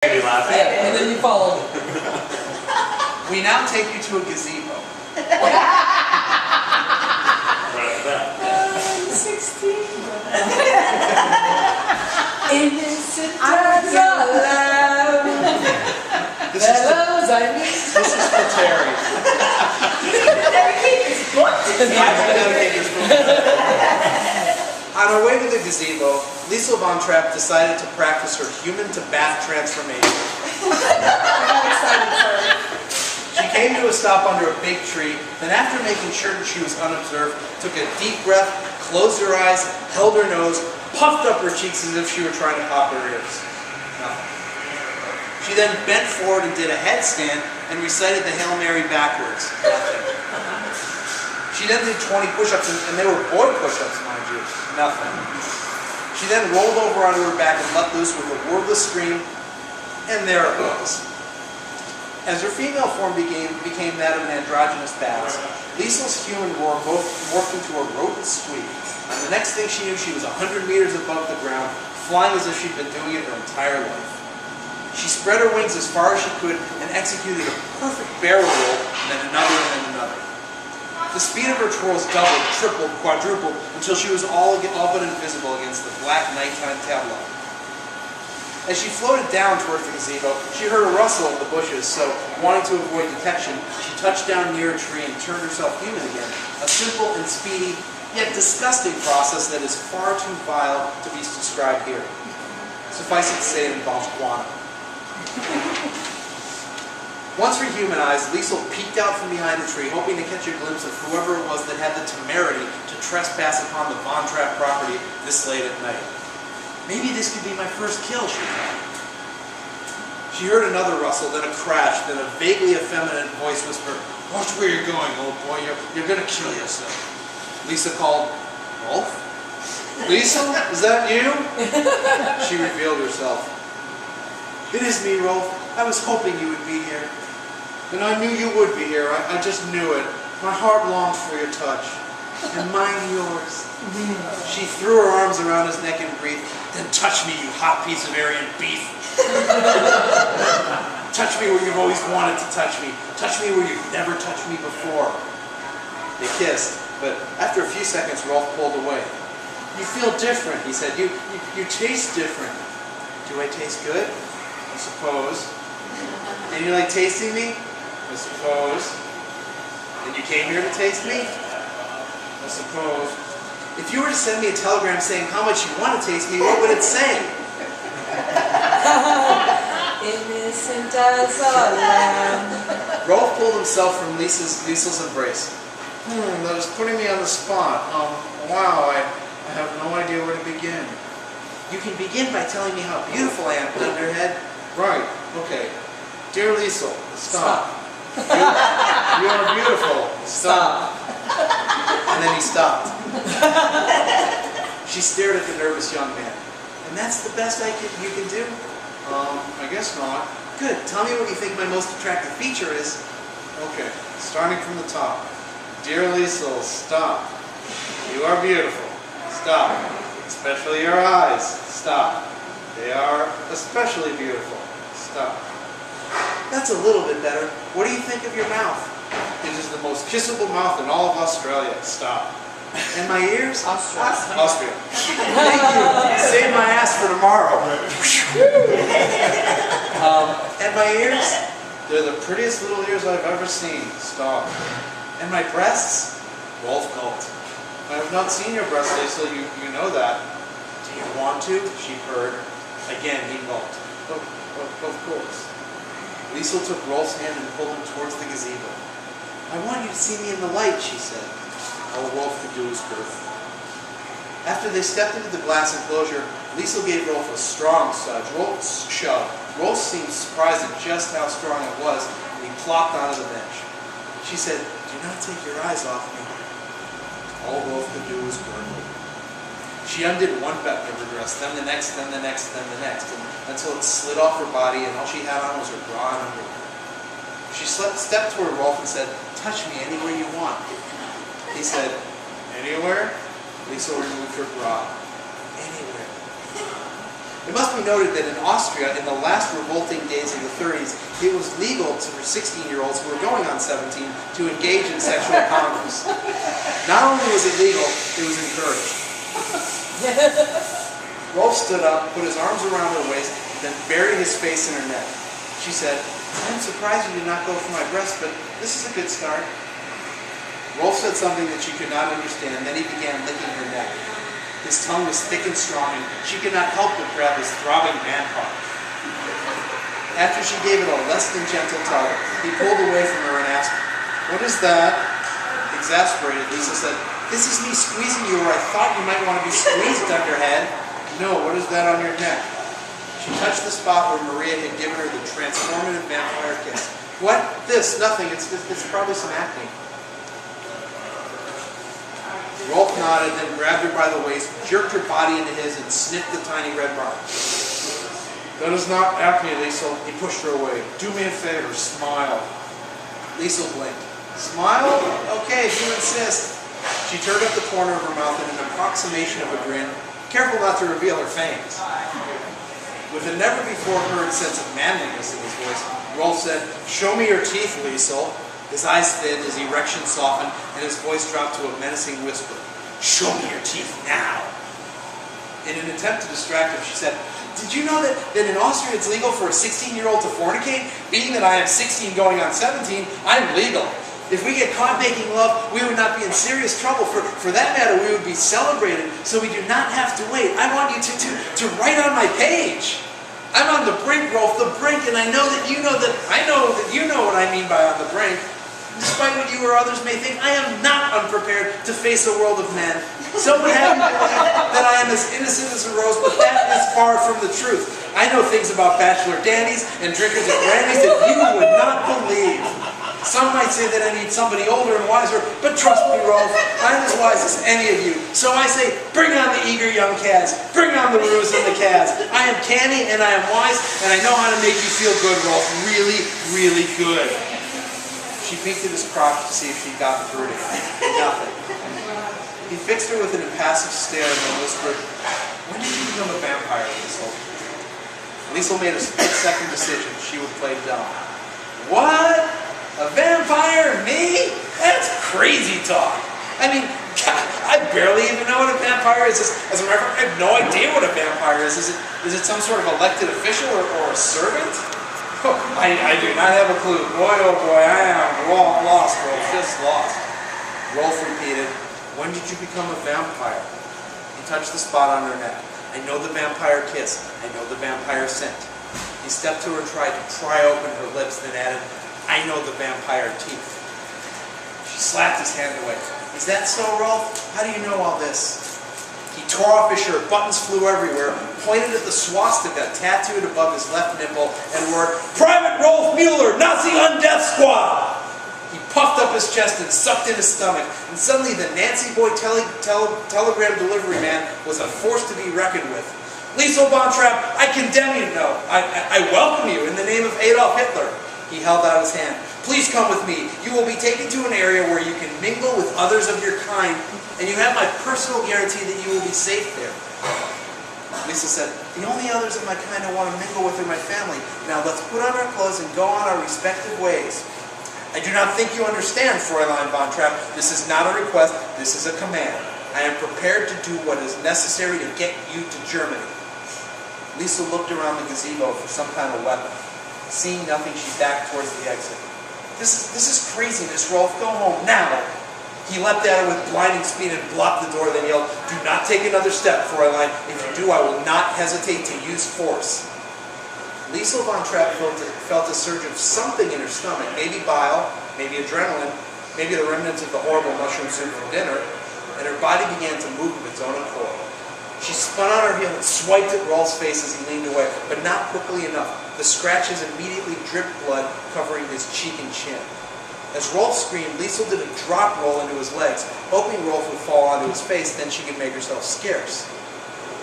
Yeah, and then you followed. We now take you to a gazebo. I'm 16. Innocent as a lamb. This is This is for Terry. On our way to the gazebo, Lisa Von Trapp decided to practice her human-to-bat transformation. She came to a stop under a big tree, then after making sure that she was unobserved, took a deep breath, closed her eyes, held her nose, puffed up her cheeks as if she were trying to pop her ears. Nothing. She then bent forward and did a headstand and recited the Hail Mary backwards. Nothing. She then did 20 push-ups, and they were boy push-ups, mind you. Nothing. She then rolled over onto her back and let loose with a wordless scream, and there it was. As her female form became that of an androgynous bat, Liesl's hue and roar both morphed into a rodent squeak. And the next thing she knew, she was 100 meters above the ground, flying as if she'd been doing it her entire life. She spread her wings as far as she could and executed a perfect barrel roll, and then another and then another. The speed of her twirls doubled, tripled, quadrupled, until she was all but invisible against the black nighttime tableau. As she floated down towards the gazebo, she heard a rustle of the bushes, so, wanting to avoid detection, she touched down near a tree and turned herself human again, a simple and speedy, yet disgusting process that is far too vile to be described here. Suffice it to say, it involves guano. Once rehumanized, Liesl peeked out from behind the tree, hoping to catch a glimpse of whoever it was that had the temerity to trespass upon the Von Trapp property this late at night. Maybe this could be my first kill, she thought. She heard another rustle, then a crash, then a vaguely effeminate voice whispered, "Watch where you're going, old boy. You're going to kill yourself." Lisa called, "Rolf? Liesl, is that you?" She revealed herself. "It is me, Rolf. I was hoping you would be here. And I knew you would be here. I just knew it. My heart longs for your touch. And mine yours." She threw her arms around his neck and breathed, "Then touch me, you hot piece of Aryan beef. Touch me where you've always wanted to touch me. Touch me where you've never touched me before." They kissed, but after a few seconds, Rolf pulled away. "You feel different," he said. You taste different." "Do I taste good?" "I suppose." "And you like tasting me?" "I suppose." "And you came here to taste me?" "I suppose." "If you were to send me a telegram saying how much you want to taste me, what would it say?" Innocent as a lamb. Rolf pulled himself from Liesl's embrace. That was putting me on the spot. Wow, I have no idea where to begin." "You can begin by telling me how beautiful I am, Dunderhead." "Right, okay. Dear Liesl, stop. You are beautiful. Stop." And then he stopped. She stared at the nervous young man. "And that's the best you can do?" I guess not." "Good. Tell me what you think my most attractive feature is." "Okay, starting from the top. Dear Liesl, stop. You are beautiful. Stop. Especially your eyes. Stop. They are especially beautiful. Stop. That's a little bit better. What do you think of your mouth?" "It is the most kissable mouth in all of Australia." "Stop. And my ears?" Austria. "Austria." "Thank you. Save my ass for tomorrow." "And my ears?" "They're the prettiest little ears I've ever seen." "Stop. And my breasts?" Rolf gulped. "I have not seen your breasts, Liesl. You know that." "Do you want to?" she purred. Again he gulped. Of course." Liesl took Rolf's hand and pulled him towards the gazebo. "I want you to see me in the light," she said. All Rolf could do was gurgle. After they stepped into the glass enclosure, Liesl gave Rolf a strong shove. Rolf seemed surprised at just how strong it was, and he plopped onto the bench. She said, "Do not take your eyes off me." All Rolf could do was gurgle. She undid one button of her dress, then the next, then the next, then the next, until it slid off her body and all she had on was her bra and underwear. She stepped toward Rolf and said, "Touch me anywhere you want." He said, "Anywhere?" Liesl removed her bra. "Anywhere." It must be noted that in Austria, in the last revolting days of the 30s, it was legal for 16-year-olds who were going on 17 to engage in sexual congress. Not only was it legal, it was encouraged. Rolf stood up, put his arms around her waist, then buried his face in her neck. She said, "I'm surprised you did not go for my breast, but this is a good start." Rolf said something that she could not understand, then he began licking her neck. His tongue was thick and strong, and she could not help but grab his throbbing man part. After she gave it a less than gentle tug, he pulled away from her and asked, "What is that?" Exasperated, Lisa said, "This is me squeezing you, or I thought you might want to be squeezed, Dunderhead." "No, what is that on your neck?" She touched the spot where Maria had given her the transformative vampire kiss. "What? This? Nothing. It's probably some acne." Rolf nodded, then grabbed her by the waist, jerked her body into his, and sniffed the tiny red mark. "That is not acne, Liesel." He pushed her away. "Do me a favor, smile." Liesel blinked. "Smile? Okay, if you insist." She turned up the corner of her mouth in an approximation of a grin, careful not to reveal her fangs. With a never-before-heard sense of manliness in his voice, Rolf said, "Show me your teeth, Liesel." His eyes thinned, his erection softened, and his voice dropped to a menacing whisper. "Show me your teeth now." In an attempt to distract him, she said, "Did you know that in Austria it's legal for a 16-year-old to fornicate? Being that I am 16 going on 17, I'm legal. If we get caught making love, we would not be in serious trouble. For that matter, we would be celebrated, so we do not have to wait. I want you to write on my page. I'm on the brink, Rolf, the brink, and I know that you know what I mean by on the brink. Despite what you or others may think, I am not unprepared to face a world of men. Some would have me believe that I am as innocent as a rose, but that is far from the truth. I know things about bachelor dandies and drinkers of brandies that you would not believe. Some might say that I need somebody older and wiser, but trust me, Rolf, I'm as wise as any of you. So I say, bring on the eager young cads. Bring on the ruse and the cads. I am canny and I am wise, and I know how to make you feel good, Rolf. Really, really good. She peeked at his crotch to see if she'd gotten through to him. Nothing. He fixed her with an impassive stare and then whispered, "When did you become a vampire, Liesel?" Liesel made a split-second decision. She would play dumb. "What? A vampire? Me? That's crazy talk. I mean, God, I barely even know what a vampire is. As a matter of fact, I have no idea what a vampire is. Is it some sort of elected official or a servant? Oh, I do not have a clue. Boy, oh boy, I am lost, Rolf. Just lost." Rolf repeated, "When did you become a vampire?" He touched the spot on her neck. "I know the vampire kiss. I know the vampire scent." He stepped to her and tried to pry open her lips, then added, "I know the vampire teeth." She slapped his hand away. "Is that so, Rolf? How do you know all this?" He tore off his shirt, buttons flew everywhere, pointed at the swastika tattooed above his left nipple, and roared, "Private Rolf Mueller, Nazi Undeath Squad!" He puffed up his chest and sucked in his stomach, and suddenly the Nancy Boy telegram delivery man was a force to be reckoned with. "Liesel Von Trapp, I condemn you. No, I welcome you in the name of Adolf Hitler." He held out his hand. "Please come with me. You will be taken to an area where you can mingle with others of your kind, and you have my personal guarantee that you will be safe there." Lisa said, "The only others of my kind I want to mingle with are my family. Now let's put on our clothes and go on our respective ways." "I do not think you understand, Fräulein Von Trapp. This is not a request, this is a command. I am prepared to do what is necessary to get you to Germany." Lisa looked around the gazebo for some kind of weapon. Seeing nothing, she backed towards the exit. This is craziness, Rolf. Go home, now." He leapt at her with blinding speed and blocked the door, then yelled, "Do not take another step, Fräulein. If you do, I will not hesitate to use force." Liesel Von Trapp felt a surge of something in her stomach, maybe bile, maybe adrenaline, maybe the remnants of the horrible mushroom soup for dinner, and her body began to move of its own accord. She spun on her heel and swiped at Rolf's face as he leaned away, but not quickly enough. The scratches immediately dripped blood, covering his cheek and chin. As Rolf screamed, Liesel did a drop roll into his legs, hoping Rolf would fall onto his face, then she could make herself scarce.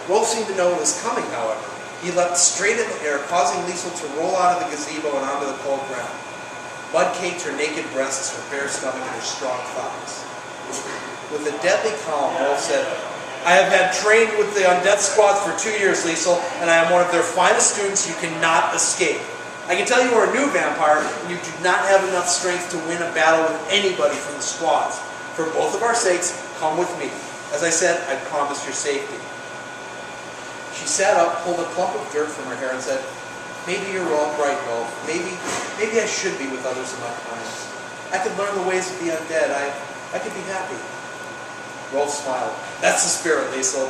Rolf seemed to know what was coming, however. He leapt straight in the air, causing Liesel to roll out of the gazebo and onto the cold ground. Mud caked her naked breasts, her bare stomach, and her strong thighs. With a deadly calm, Rolf said, I have had trained with the Undeath Squad for 2 years, Liesel, and I am one of their finest students. You cannot escape. I can tell you are a new vampire, and you do not have enough strength to win a battle with anybody from the squads. For both of our sakes, come with me. As I said, I promise your safety. She sat up, pulled a clump of dirt from her hair, and said, maybe you're all right, Rolf. Maybe I should be with others of my kind. I could learn the ways of the undead. I could be happy. Rolf smiled. That's the spirit, Liesel.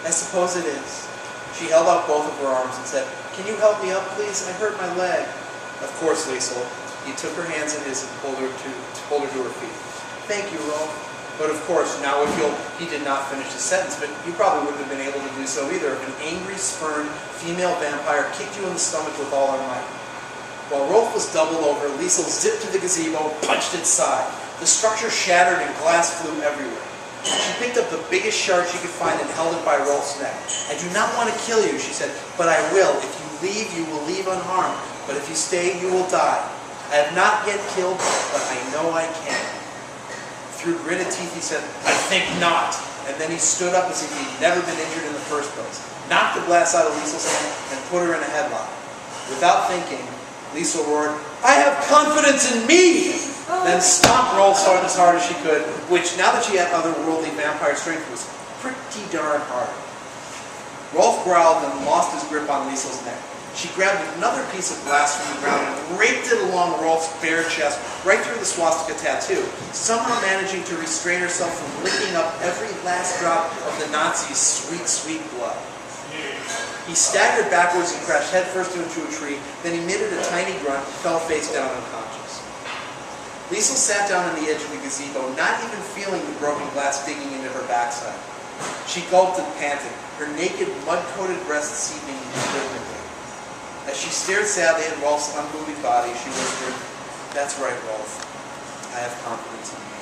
I suppose it is. She held out both of her arms and said, can you help me up, please? I hurt my leg. Of course, Liesel. He took her hands in his and pulled her to her feet. Thank you, Rolf. But of course, now if he did not finish the sentence, but you probably wouldn't have been able to do so either if an angry, spurned female vampire kicked you in the stomach with all her might. While Rolf was doubled over, Liesel zipped to the gazebo and punched its side. The structure shattered and glass flew everywhere. She picked up the biggest shard she could find and held it by Rolf's neck. I do not want to kill you, she said, but I will. If you leave, you will leave unharmed. But if you stay, you will die. I have not yet killed, but I know I can. Through gritted teeth, he said, I think not. And then he stood up as if he'd never been injured in the first place, knocked the glass out of Liesel's hand, and put her in a headlock. Without thinking, Liesel roared, I have confidence in me! Then stomped Rolf as hard as she could, which, now that she had otherworldly vampire strength, was pretty darn hard. Rolf growled and lost his grip on Liesel's neck. She grabbed another piece of glass from the ground and raked it along Rolf's bare chest, right through the swastika tattoo, somehow managing to restrain herself from licking up every last drop of the Nazi's sweet, sweet blood. He staggered backwards and crashed headfirst into a tree, then emitted a tiny grunt and fell face down unconscious. Liesel sat down on the edge of the gazebo, not even feeling the broken glass digging into her backside. She gulped and panted, her naked, mud-coated breasts seething rhythmically. As she stared sadly at Rolf's unmoving body, she whispered, that's right, Rolf. I have confidence in you.